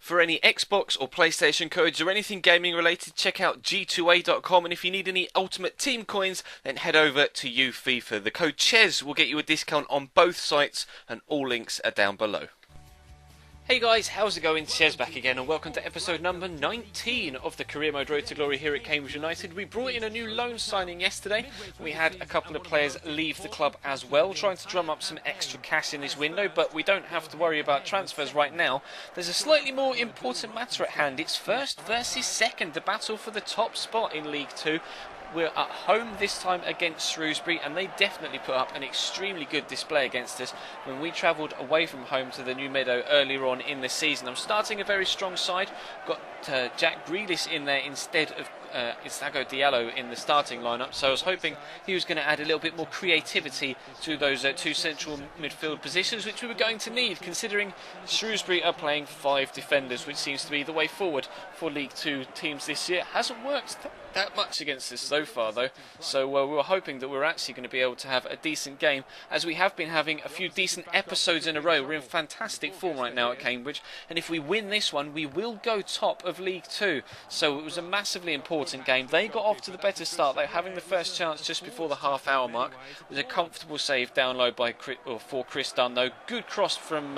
For any Xbox or PlayStation codes or anything gaming related, check out g2a.com, and if you need any Ultimate Team coins, then head over to FIFA. The code CHES will get you a discount on both sites, and all links are down below. Hey guys, how's it going? Chez back again, and welcome to episode number 19 of the Career Mode Road to Glory here at Cambridge United. We brought in a new loan signing yesterday. We had a couple of players leave the club as well, trying to drum up some extra cash in this window, but we don't have to worry about transfers right now. There's a slightly more important matter at hand. It's first versus second, the battle for the top spot in League 2. We're at home this time against Shrewsbury, and they definitely put up an extremely good display against us when we travelled away from home to the new meadow earlier on in the season. I'm starting a very strong side. Got Jack Grealish in there instead of Isago Diallo in the starting lineup, so I was hoping he was going to add a little bit more creativity to those two central midfield positions, which we were going to need, considering Shrewsbury are playing 5 defenders, which seems to be the way forward for League 2 teams this year. Hasn't worked that much against us so far though, so we were hoping that we were actually going to be able to have a decent game, as we have been having a few decent episodes in a row. We're in fantastic form right now at Cambridge, and if we win this one we will go top of League 2, so it was a massively important game. They got off to the better start. They were having the first chance just before the half-hour mark. It was a comfortable save down low for Chris Dunn though. Good cross from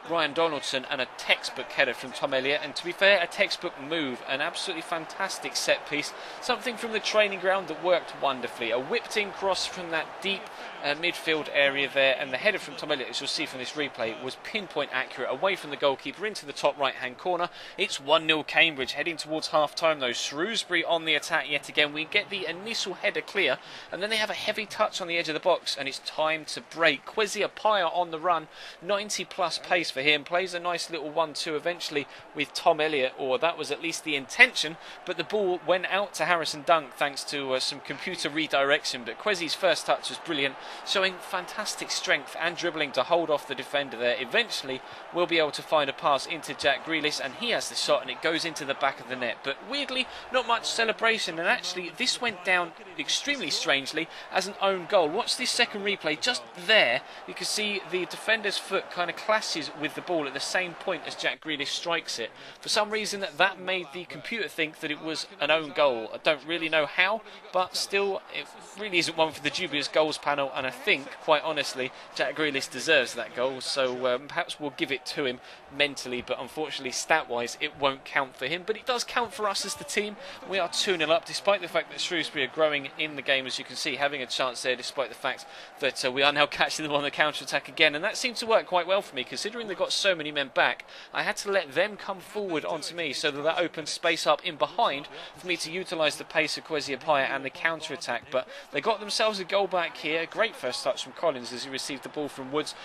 Ryan Donaldson, and a textbook header from Tom Elliott, and to be fair, a textbook move, an absolutely fantastic set piece, something from the training ground that worked wonderfully. A whipped in cross from that deep midfield area there, and the header from Tom Elliott, as you'll see from this replay, was pinpoint accurate away from the goalkeeper into the top right hand corner. It's 1-0 Cambridge, heading towards half time though. Shrewsbury on the attack yet again. We get the initial header clear, and then they have a heavy touch on the edge of the box, and it's time to break. Kwesi Appiah on the run, 90 plus pace for him, plays a nice little 1-2 eventually with Tom Elliott, or that was at least the intention, but the ball went out to Harrison Dunk thanks to some computer redirection. But Kwesi's first touch was brilliant, showing fantastic strength and dribbling to hold off the defender there. Eventually we'll be able to find a pass into Jack Grealish, and he has the shot and it goes into the back of the net, but weirdly not much celebration, and actually this went down extremely strangely as an own goal. Watch this second replay. Just there you can see the defender's foot kind of clashes with the ball at the same point as Jack Grealish strikes it. For some reason that made the computer think that it was an own goal. I don't really know how, but still it really isn't one for the dubious goals panel, and I think quite honestly Jack Grealish deserves that goal, so perhaps we'll give it to him mentally, but unfortunately stat wise it won't count for him, but it does count for us as the team. We are 2-0 up despite the fact that Shrewsbury are growing in the game, as you can see, having a chance there despite the fact that we are now catching them on the counter-attack again, and that seemed to work quite well for me considering they've got so many men back. I had to let them come forward onto me so that opened space up in behind for me to utilise the pace of Kwesi Appiah and the counter-attack, but they got themselves a goal back here. Great first touch from Collins as he received the ball from Woods.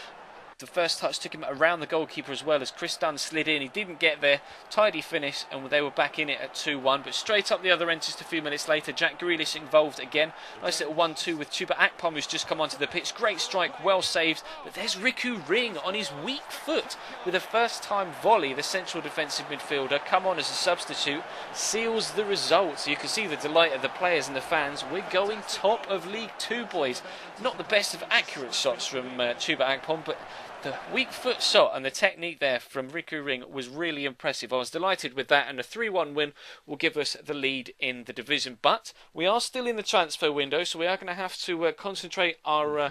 The first touch took him around the goalkeeper as well as Chris Dunn slid in. He didn't get there. Tidy finish, and they were back in it at 2-1. But straight up the other end just a few minutes later, Jack Grealish involved again. Nice little 1-2 with Chuba Akpom, who's just come onto the pitch. Great strike, well saved. But there's Riku Ring on his weak foot with a first-time volley. The central defensive midfielder come on as a substitute, seals the result. So you can see the delight of the players and the fans. We're going top of League 2, boys. Not the best of accurate shots from Chuba Akpom, but the weak foot shot and the technique there from Riku Ring was really impressive. I was delighted with that, and a 3-1 win will give us the lead in the division. But we are still in the transfer window, so we are going to have to concentrate our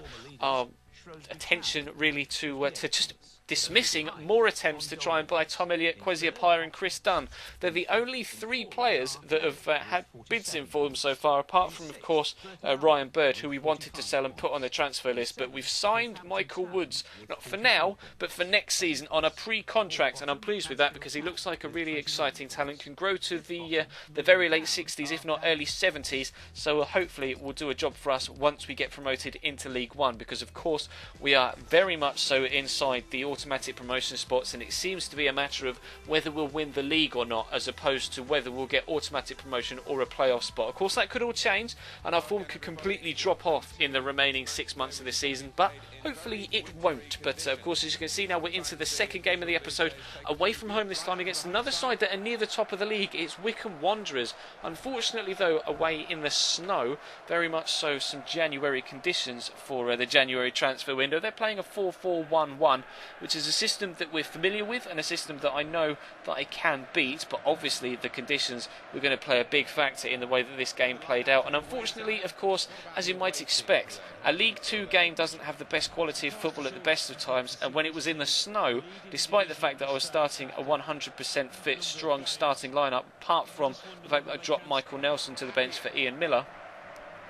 attention really to just dismissing more attempts to try and buy Tom Elliott, Kwesi Appiah and Chris Dunn. They're the only 3 players that have had bids in for them so far, apart from, of course, Ryan Bird, who we wanted to sell and put on the transfer list. But we've signed Michael Woods, not for now, but for next season on a pre-contract, and I'm pleased with that because he looks like a really exciting talent, can grow to the very late 60s, if not early 70s, so hopefully it will do a job for us once we get promoted into League 1, because of course we are very much so inside the automatic promotion spots, and it seems to be a matter of whether we'll win the league or not, as opposed to whether we'll get automatic promotion or a playoff spot. Of course that could all change and our form could completely drop off in the remaining 6 months of the season, but hopefully it won't. But of course, as you can see now, we're into the second game of the episode, away from home this time against another side that are near the top of the league. It's Wycombe Wanderers. Unfortunately though, away in the snow, very much so some January conditions for the January transfer window. They're playing a 4-4-1-1 which is a system that we're familiar with and a system that I know that I can beat, but obviously the conditions were going to play a big factor in the way that this game played out. And unfortunately, of course, as you might expect, a League 2 game doesn't have the best quality of football at the best of times, and when it was in the snow, despite the fact that I was starting a 100% fit, strong starting lineup, apart from the fact that I dropped Michael Nelson to the bench for Ian Miller,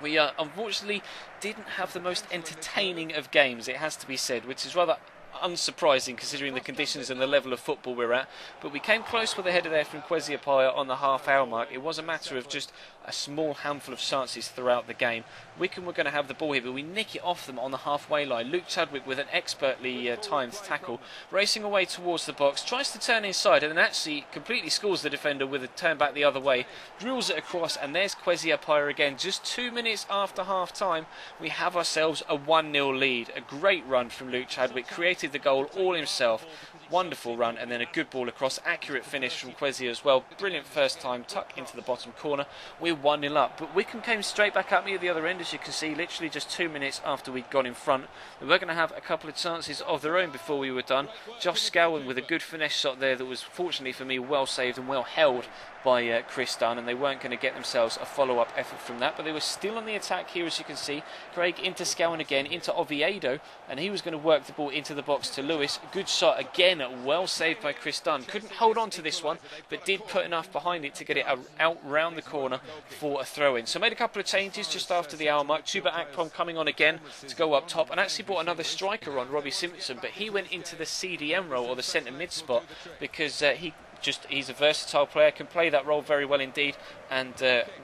we unfortunately didn't have the most entertaining of games, it has to be said, which is rather unsurprising considering the conditions and the level of football we're at. But we came close with a header there from Kwesi Appiah on the half-hour mark. It was a matter of just a small handful of chances throughout the game. Wycombe were going to have the ball here, but we nick it off them on the halfway line. Luke Chadwick with an expertly timed tackle, racing away towards the box, tries to turn inside and then actually completely schools the defender with a turn back the other way, drills it across, and there's Kwesi Appiah again. Just 2 minutes after half-time, we have ourselves a 1-0 lead. A great run from Luke Chadwick, created the goal all himself. Wonderful run, and then a good ball across, accurate finish from Kwesi as well. Brilliant first time tuck into the bottom corner. We're 1-0 up, but Wycombe came straight back at me at the other end, as you can see, literally just 2 minutes after we'd got in front. We were going to have a couple of chances of their own before we were done. Josh Scowen with a good finesse shot there that was, fortunately for me, well saved and well held by Chris Dunn, and they weren't going to get themselves a follow-up effort from that, but they were still on the attack here, as you can see. Craig into Scowen again, into Oviedo, and he was going to work the ball into the box to Lewis. Good shot again, well saved by Chris Dunn. Couldn't hold on to this one, but did put enough behind it to get it out round the corner for a throw-in. So made a couple of changes just after the hour mark. Chuba Akpom coming on again to go up top, and actually brought another striker on, Robbie Simpson, but he went into the CDM role, or the centre mid spot, because he's a versatile player, can play that role very well indeed, and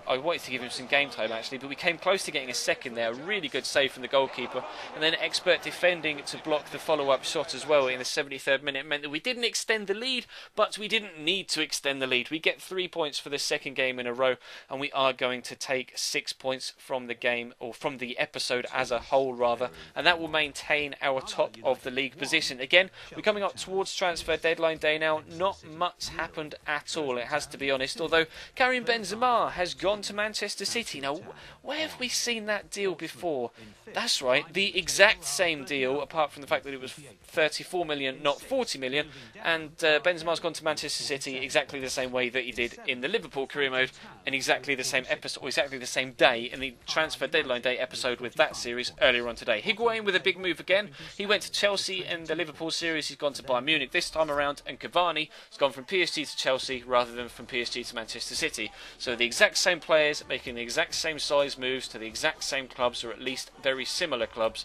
I wanted to give him some game time actually, but we came close to getting a second there. A really good save from the goalkeeper, and then expert defending to block the follow-up shot as well in the 73rd minute meant that we didn't extend the lead, but we didn't need to extend the lead. We get 3 points for the second game in a row, and we are going to take 6 points from the game, or from the episode as a whole rather, and that will maintain our top of the league position. Again, we're coming up towards transfer deadline day now. Not much happened at all, it has to be honest, although Karim Benzema has gone to Manchester City. Now, where have we seen that deal before? That's right, the exact same deal, apart from the fact that it was 34 million, not 40 million, and Benzema's gone to Manchester City exactly the same way that he did in the Liverpool career mode, in exactly the same episode, or exactly the same day, in the transfer deadline day episode with that series earlier on today. Higuain with a big move again. He went to Chelsea in the Liverpool series, he's gone to Bayern Munich this time around, and Cavani has gone from PSG to Chelsea rather than from PSG to Manchester City. So the exact same players making the exact same size moves to the exact same clubs, or at least very similar clubs.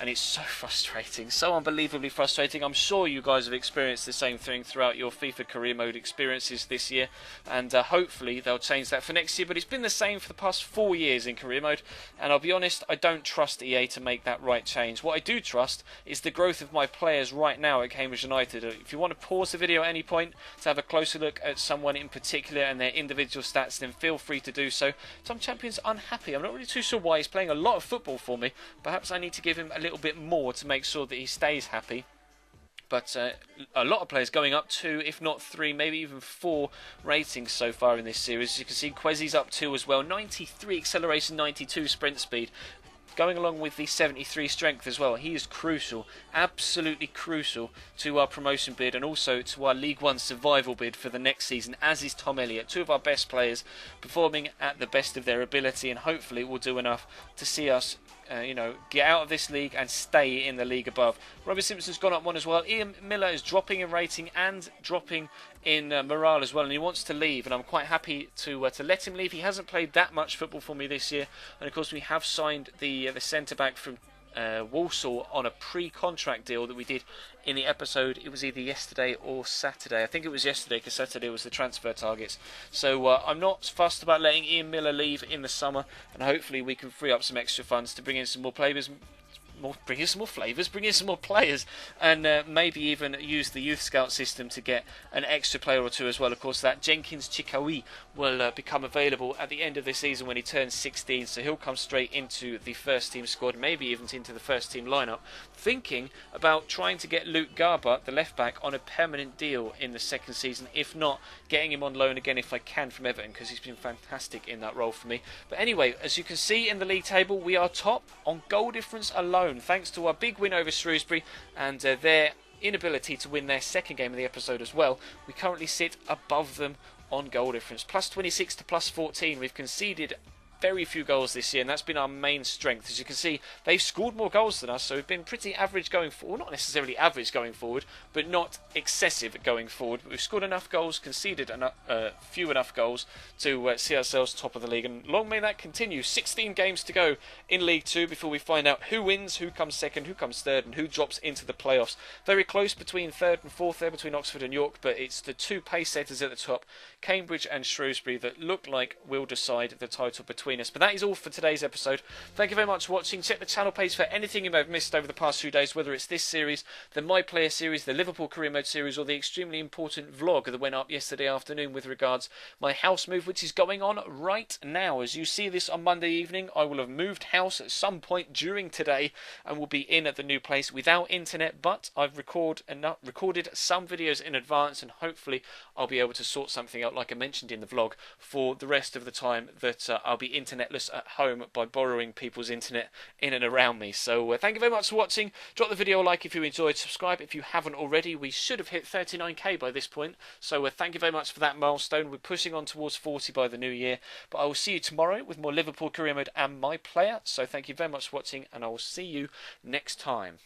And it's so frustrating, so unbelievably frustrating. I'm sure you guys have experienced the same thing throughout your FIFA career mode experiences this year, and hopefully they'll change that for next year. But it's been the same for the past 4 years in career mode, and I'll be honest, I don't trust EA to make that right change. What I do trust is the growth of my players right now at Cambridge United. If you want to pause the video at any point to have a closer look at someone in particular and their individual stats, then feel free to do so. Tom Champion's unhappy. I'm not really too sure why. He's playing a lot of football for me. Perhaps I need to give him a little bit more to make sure that he stays happy. But a lot of players going up 2, if not 3, maybe even 4 ratings so far in this series. As you can see, Kwesi's up 2 as well. 93 acceleration, 92 sprint speed. Going along with the 73 strength as well. He is crucial, absolutely crucial to our promotion bid and also to our League One survival bid for the next season, as is Tom Elliott. 2 of our best players performing at the best of their ability, and hopefully will do enough to see us get out of this league and stay in the league above. Robbie Simpson's gone up 1 as well. Ian Miller is dropping in rating and dropping in morale as well, and he wants to leave, and I'm quite happy to let him leave. He hasn't played that much football for me this year, and of course we have signed the centre-back from Walsall on a pre-contract deal that we did in the episode. It was either yesterday or Saturday. I think it was yesterday, because Saturday was the transfer targets. So I'm not fussed about letting Ian Miller leave in the summer, and hopefully we can free up some extra funds to bring in some more players, bring in some more flavours, bring in some more players, and maybe even use the youth scout system to get an extra player or 2 as well. Of course, that Jenkins Chikawi will become available at the end of the season when he turns 16, so he'll come straight into the first team squad, maybe even into the first team lineup. Thinking about trying to get Luke Garbutt, the left back, on a permanent deal in the second season, if not getting him on loan again if I can from Everton, because he's been fantastic in that role for me. But anyway, as you can see in the league table, we are top on goal difference alone, thanks to our big win over Shrewsbury, and there inability to win their second game of the episode as well, we currently sit above them on goal difference. Plus 26 to plus 14. We've conceded very few goals this year, and that's been our main strength. As you can see, they've scored more goals than us, so we've been pretty average going forward. Well, not necessarily average going forward, but not excessive going forward. But we've scored enough goals, conceded few enough goals to see ourselves top of the league, and long may that continue. 16 games to go in League 2 before we find out who wins, who comes second, who comes third, and who drops into the playoffs. Very close between third and fourth there, between Oxford and York, but it's the two pace setters at the top, Cambridge and Shrewsbury, that look like will decide the title between us. But that is all for today's episode. Thank you very much for watching. Check the channel page for anything you may have missed over the past few days, whether it's this series, the My Player series, the Liverpool Career Mode series, or the extremely important vlog that went up yesterday afternoon with regards my house move, which is going on right now. As you see this on Monday evening, I will have moved house at some point during today and will be in at the new place without internet, but I've recorded some videos in advance, and hopefully I'll be able to sort something out, like I mentioned in the vlog, for the rest of the time that I'll be internetless at home by borrowing people's internet in and around me. So thank you very much for watching. Drop the video a like if you enjoyed, subscribe if you haven't already. We should have hit 39k by this point, so thank you very much for that milestone. We're pushing on towards 40 by the new year, but I will see you tomorrow with more Liverpool Career Mode and My Player. So thank you very much for watching, and I will see you next time.